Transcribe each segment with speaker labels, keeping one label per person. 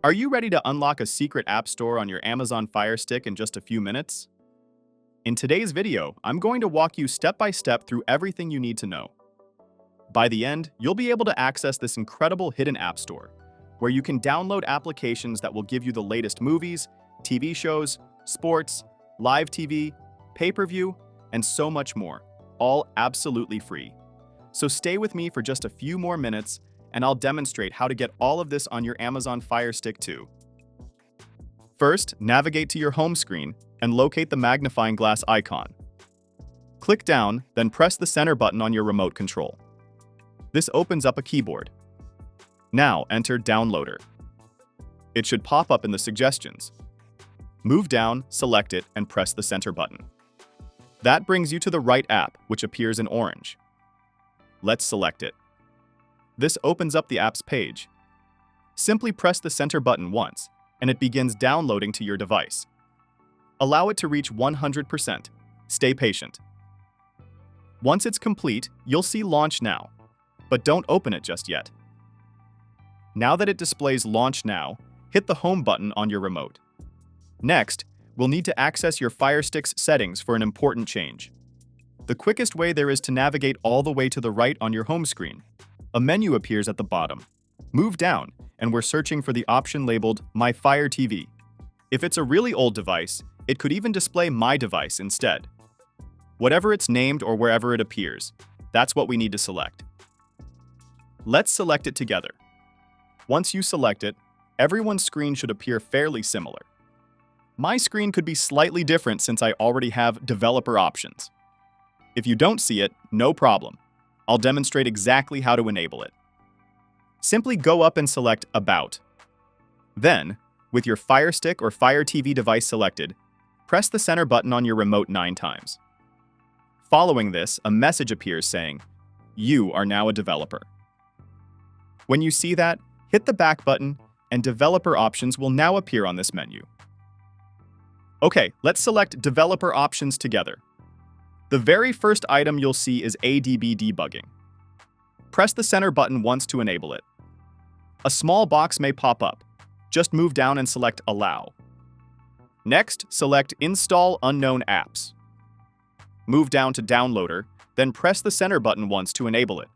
Speaker 1: Are you ready to unlock a secret app store on your Amazon Fire Stick in just a few minutes? In today's video, I'm going to walk you step by step through everything you need to know. By the end, you'll be able to access this incredible hidden app store, where you can download applications that will give you the latest movies, TV shows, sports, live TV, pay-per-view, and so much more, all absolutely free. So stay with me for just a few more minutes, and I'll demonstrate how to get all of this on your Amazon Fire Stick too. First, navigate to your home screen and locate the magnifying glass icon. Click down, then press the center button on your remote control. This opens up a keyboard. Now enter Downloader. It should pop up in the suggestions. Move down, select it, and press the center button. That brings you to the right app, which appears in orange. Let's select it. This opens up the app's page. Simply press the center button once, and it begins downloading to your device. Allow it to reach 100%. Stay patient. Once it's complete, you'll see Launch Now, but don't open it just yet. Now that it displays Launch Now, hit the Home button on your remote. Next, we'll need to access your Fire Stick's settings for an important change. The quickest way there is to navigate all the way to the right on your home screen. A menu appears at the bottom. Move down, and we're searching for the option labeled My Fire TV. If it's a really old device, it could even display My Device instead. Whatever it's named or wherever it appears, that's what we need to select. Let's select it together. Once you select it, everyone's screen should appear fairly similar. My screen could be slightly different since I already have developer options. If you don't see it, no problem. I'll demonstrate exactly how to enable it. Simply go up and select About. Then, with your Fire Stick or Fire TV device selected, press the center button on your remote 9 times. Following this, a message appears saying, "You are now a developer." When you see that, hit the back button, and developer options will now appear on this menu. Okay, let's select developer options together. The very first item you'll see is ADB debugging. Press the center button once to enable it. A small box may pop up. Just move down and select Allow. Next, select Install Unknown Apps. Move down to Downloader, then press the center button once to enable it.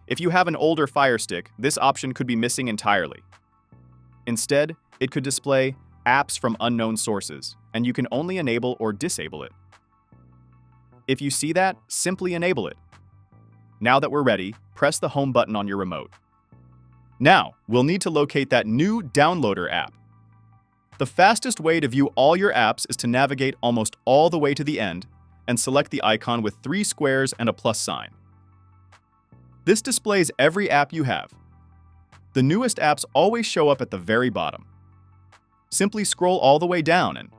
Speaker 1: If you have an older Fire Stick, this option could be missing entirely. Instead, it could display Apps from Unknown Sources, and you can only enable or disable it. If you see that, simply enable it. Now that we're ready, press the Home button on your remote. Now, we'll need to locate that new Downloader app. The fastest way to view all your apps is to navigate almost all the way to the end and select the icon with 3 squares and a plus sign. This displays every app you have. The newest apps always show up at the very bottom. Simply scroll all the way down and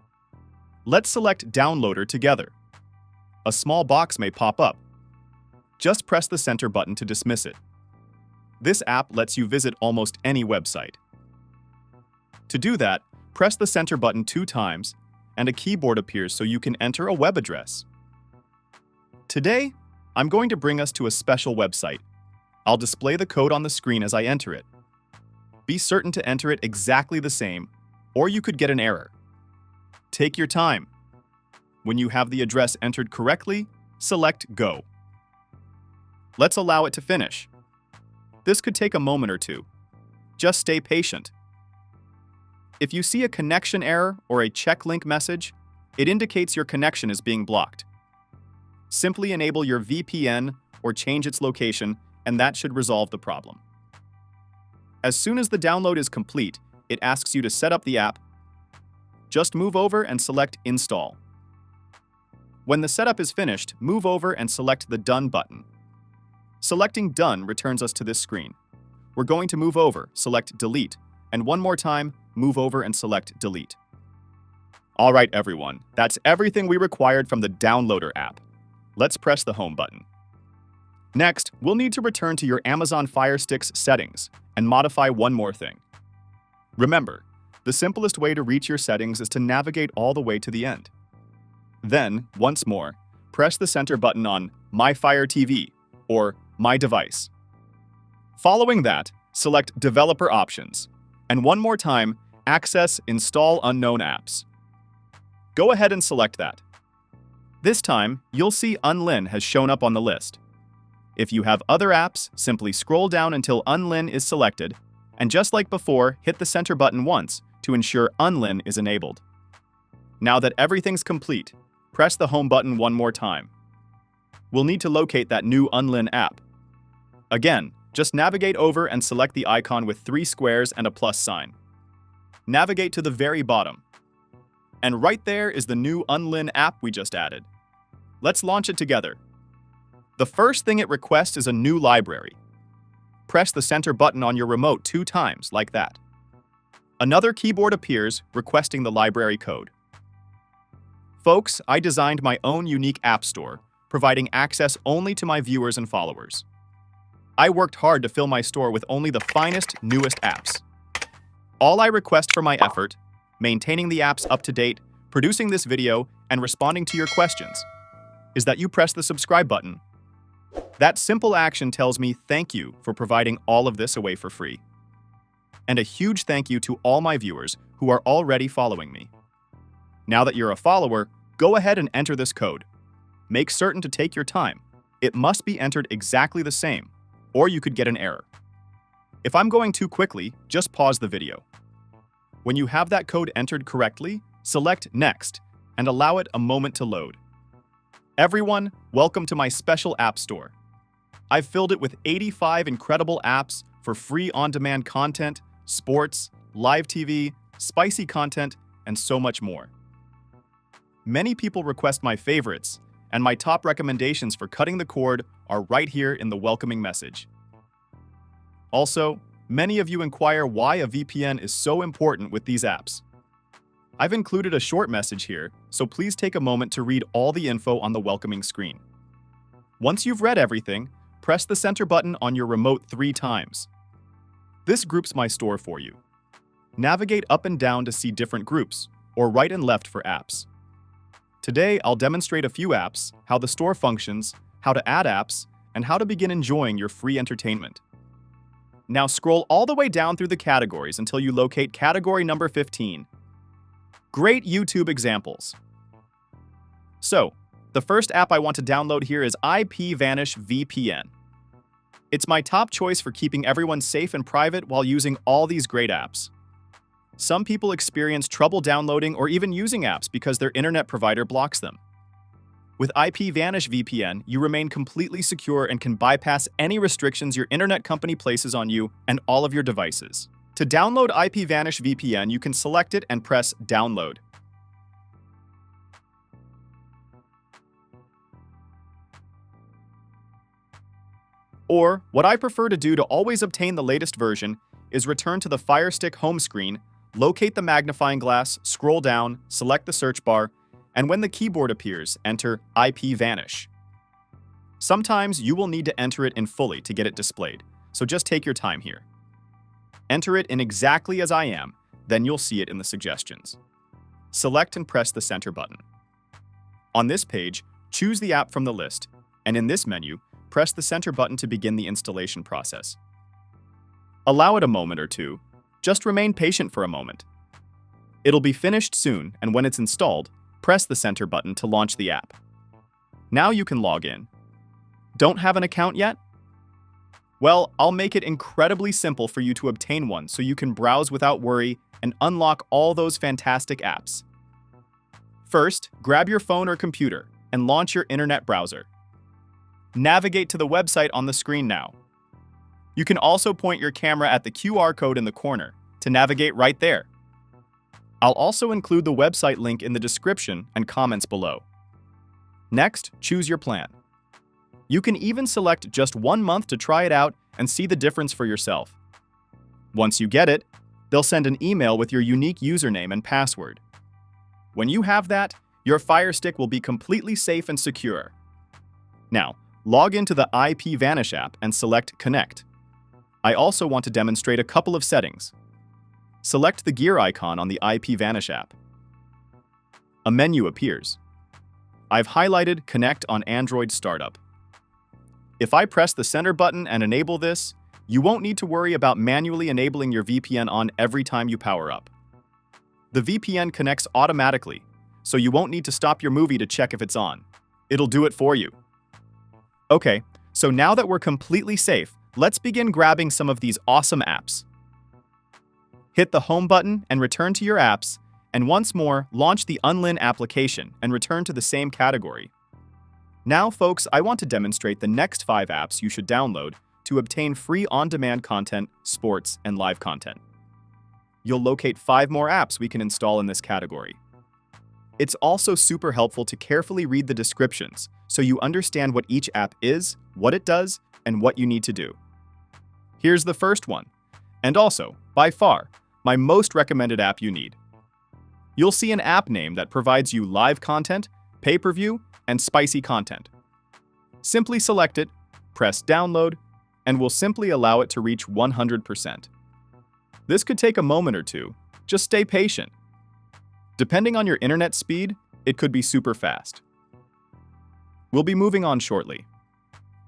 Speaker 1: let's select Downloader together. A small box may pop up. Just press the center button to dismiss it. This app lets you visit almost any website. To do that, press the center button 2 times, and a keyboard appears so you can enter a web address. Today, I'm going to bring us to a special website. I'll display the code on the screen as I enter it. Be certain to enter it exactly the same, or you could get an error. Take your time. When you have the address entered correctly, select Go. Let's allow it to finish. This could take a moment or two. Just stay patient. If you see a connection error or a check link message, it indicates your connection is being blocked. Simply enable your VPN or change its location, and that should resolve the problem. As soon as the download is complete, it asks you to set up the app. Just move over and select Install. When the setup is finished, move over and select the Done button. Selecting Done returns us to this screen. We're going to move over, select Delete, and one more time, move over and select Delete. All right, everyone, that's everything we required from the Downloader app. Let's press the Home button. Next, we'll need to return to your Amazon Fire Stick's settings and modify one more thing. Remember, the simplest way to reach your settings is to navigate all the way to the end. Then, once more, press the center button on My Fire TV or My Device. Following that, select Developer Options, And one more time, access Install Unknown Apps. Go ahead and select that. This time, you'll see Unlin has shown up on the list. If you have other apps, simply scroll down until Unlin is selected, and just like before, hit the center button once to ensure Unlin is enabled. Now that everything's complete, press the home button one more time. We'll need to locate that new Unlin app. Again, just navigate over and select the icon with 3 squares and a plus sign. Navigate to the very bottom. And right there is the new Unlin app we just added. Let's launch it together. The first thing it requests is a new library. Press the center button on your remote 2 times, like that. Another keyboard appears requesting the library code. Folks, I designed my own unique app store, providing access only to my viewers and followers. I worked hard to fill my store with only the finest, newest apps. All I request for my effort, maintaining the apps up to date, producing this video, and responding to your questions, is that you press the subscribe button. That simple action tells me thank you for providing all of this away for free. And a huge thank you to all my viewers who are already following me. Now that you're a follower, go ahead and enter this code. Make certain to take your time. It must be entered exactly the same, or you could get an error. If I'm going too quickly, just pause the video. When you have that code entered correctly, select Next and allow it a moment to load. Everyone, welcome to my special app store. I've filled it with 85 incredible apps for free on-demand content, sports, live TV, spicy content, and so much more. Many people request my favorites, and my top recommendations for cutting the cord are right here in the welcoming message. Also, many of you inquire why a VPN is so important with these apps. I've included a short message here, so please take a moment to read all the info on the welcoming screen. Once you've read everything, press the center button on your remote 3 times. This groups my store for you. Navigate up and down to see different groups, or right and left for apps. Today, I'll demonstrate a few apps, how the store functions, how to add apps, and how to begin enjoying your free entertainment. Now scroll all the way down through the categories until you locate category number 15. Great YouTube examples. So, the first app I want to download here is IPVanish VPN. It's my top choice for keeping everyone safe and private while using all these great apps. Some people experience trouble downloading or even using apps because their internet provider blocks them. With IPVanish VPN, you remain completely secure and can bypass any restrictions your internet company places on you and all of your devices. To download IPVanish VPN, you can select it and press Download. Or, what I prefer to do to always obtain the latest version is return to the Firestick home screen, locate the magnifying glass, scroll down, select the search bar, and when the keyboard appears, enter IPVanish. Sometimes you will need to enter it in fully to get it displayed, so just take your time here. Enter it in exactly as I am, then you'll see it in the suggestions. Select and press the center button. On this page, choose the app from the list, and in this menu, press the center button to begin the installation process. Allow it a moment or two. Just remain patient for a moment. It'll be finished soon, and when it's installed, press the center button to launch the app. Now you can log in. Don't have an account yet? Well, I'll make it incredibly simple for you to obtain one so you can browse without worry and unlock all those fantastic apps. First, grab your phone or computer and launch your internet browser. Navigate to the website on the screen now. You can also point your camera at the QR code in the corner to navigate right there. I'll also include the website link in the description and comments below. Next, choose your plan. You can even select just 1 month to try it out and see the difference for yourself. Once you get it, they'll send an email with your unique username and password. When you have that, your Firestick will be completely safe and secure. Now, log into the IPVanish app and select Connect. I also want to demonstrate a couple of settings. Select the gear icon on the IPVanish app. A menu appears. I've highlighted Connect on Android Startup. If I press the center button and enable this, You won't need to worry about manually enabling your VPN on every time you power up. The VPN connects automatically, so you won't need to stop your movie to check if it's on. It'll do it for you. Okay, so now that we're completely safe, let's begin grabbing some of these awesome apps. Hit the home button and return to your apps, and once more, launch the Unlin application and return to the same category. Now, folks, I want to demonstrate the next 5 apps you should download to obtain free on-demand content, sports, and live content. You'll locate 5 more apps we can install in this category. It's also super helpful to carefully read the descriptions so you understand what each app is, what it does, and what you need to do. Here's the first one, and also, by far, my most recommended app you need. You'll see an app name that provides you live content, pay-per-view, and spicy content. Simply select it, press download, and we'll simply allow it to reach 100%. This could take a moment or two. Just stay patient. Depending on your internet speed, it could be super fast. We'll be moving on shortly.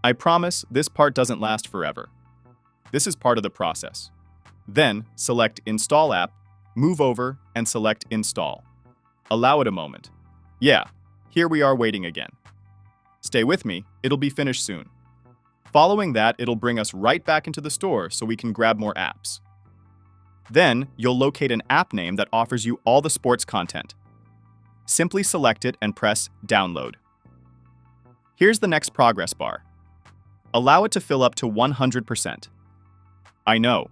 Speaker 1: I promise this part doesn't last forever. This is part of the process. Then, select Install App, move over, and select Install. Allow it a moment. Yeah, here we are waiting again. Stay with me, it'll be finished soon. Following that, it'll bring us right back into the store so we can grab more apps. Then, you'll locate an app name that offers you all the sports content. Simply select it and press Download. Here's the next progress bar. Allow it to fill up to 100%. I know.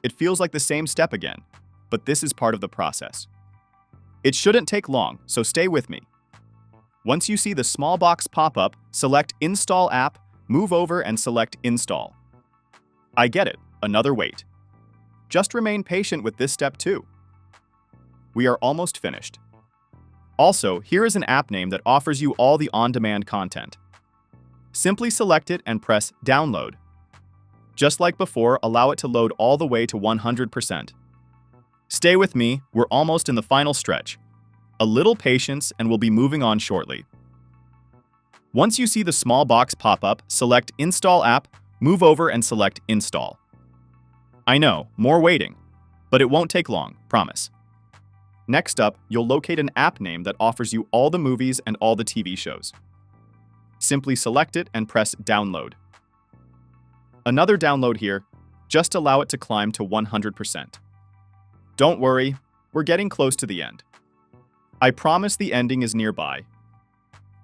Speaker 1: It feels like the same step again, but this is part of the process. It shouldn't take long, so stay with me. Once you see the small box pop up, select Install App, move over and select Install. I get it, another wait. Just remain patient with this step too. We are almost finished. Also, here is an app name that offers you all the on-demand content. Simply select it and press Download. Just like before, allow it to load all the way to 100%. Stay with me, we're almost in the final stretch. A little patience and we'll be moving on shortly. Once you see the small box pop up, select Install App, move over and select Install. I know, more waiting, but it won't take long, promise. Next up, you'll locate an app name that offers you all the movies and all the TV shows. Simply select it and press Download. Another download here, just allow it to climb to 100%. Don't worry, we're getting close to the end. I promise the ending is nearby.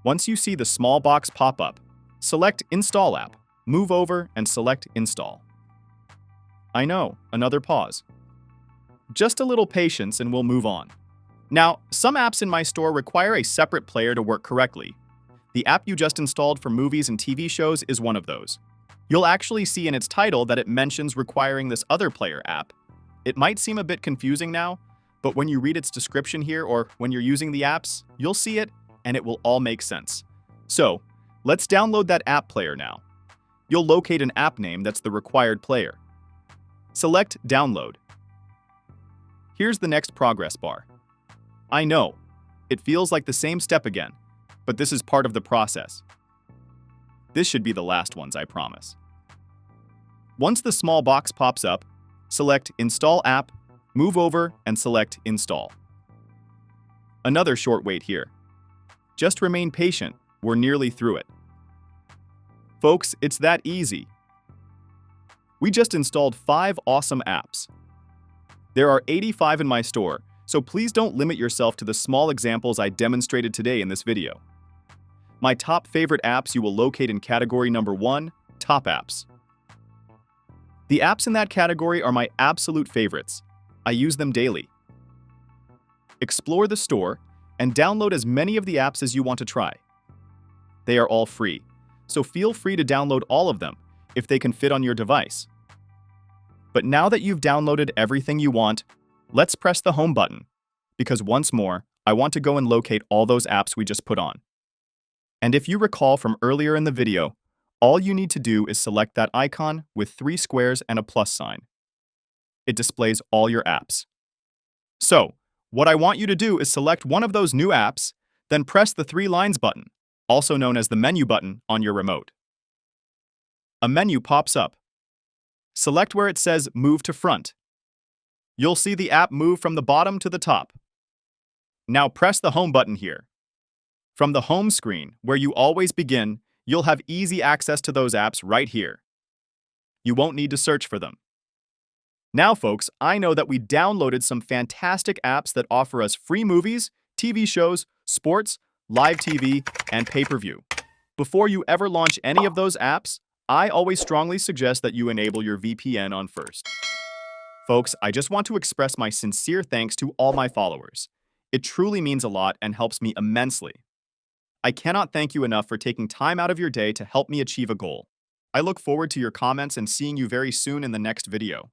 Speaker 1: Once you see the small box pop up, select Install App, move over and select Install. I know, another pause. Just a little patience and we'll move on. Now, some apps in my store require a separate player to work correctly. The app you just installed for movies and TV shows is one of those. You'll actually see in its title that it mentions requiring this other player app. It might seem a bit confusing now, but when you read its description here or when you're using the apps, you'll see it and it will all make sense. So, let's download that app player now. You'll locate an app name that's the required player. Select Download. Here's the next progress bar. I know, it feels like the same step again, but this is part of the process. This should be the last ones, I promise. Once the small box pops up, select Install App, move over and select Install. Another short wait here. Just remain patient, we're nearly through it. Folks, it's that easy. We just installed 5 awesome apps. There are 85 in my store, so please don't limit yourself to the small examples I demonstrated today in this video. My top favorite apps you will locate in category number 1, Top Apps. The apps in that category are my absolute favorites. I use them daily. Explore the store and download as many of the apps as you want to try. They are all free, so feel free to download all of them if they can fit on your device. But now that you've downloaded everything you want, let's press the home button, because once more, I want to go and locate all those apps we just put on. And if you recall from earlier in the video, all you need to do is select that icon with 3 squares and a plus sign. It displays all your apps. So, what I want you to do is select one of those new apps, then press the 3 lines button, also known as the menu button, on your remote. A menu pops up. Select where it says Move to Front. You'll see the app move from the bottom to the top. Now press the Home button here. From the home screen, where you always begin, you'll have easy access to those apps right here. You won't need to search for them. Now, folks, I know that we downloaded some fantastic apps that offer us free movies, TV shows, sports, live TV, and pay-per-view. Before you ever launch any of those apps, I always strongly suggest that you enable your VPN on first. Folks, I just want to express my sincere thanks to all my followers. It truly means a lot and helps me immensely. I cannot thank you enough for taking time out of your day to help me achieve a goal. I look forward to your comments and seeing you very soon in the next video.